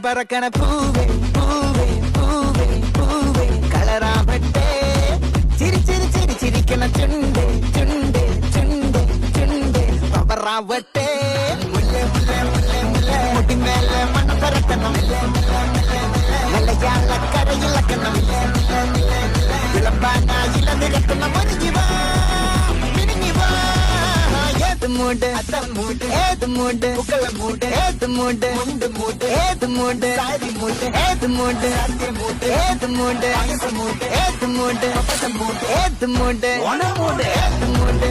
பறக்கன பூவே பூவே பூவே பூவே കളറാവട്ടെ ചിരി ചിരി ചിരി ചിരിക്കണ ചുണ്ട് ചുണ്ട് ചുണ്ട് ചുണ്ട് പവറാവട്ടെ മുല്ലേ മുല്ലേ മുല്ലേ മുല്ലേ മുടിമേലെ മണം പരത്തണം മലയാള കരയിളക്കണം വിളമ്പാനായില നിരക്കുന്ന മരുങ്ങിവാ മിനിങ്ങിവാ ഏത് മൂട് അത്തം മൂട് ഏത് മൂട് പുക്കള മൂട് ഏത് മൂട് മുണ്ട് മൂട് ഏത് മൂട് സാരി മൂട് ഏത് മൂട് മൂട് ഏത് മൂട് മൂട് ഏത് മൂട് മൂട് ഏത് മൂട് ഓണ മൂട് ഏത് മൂട്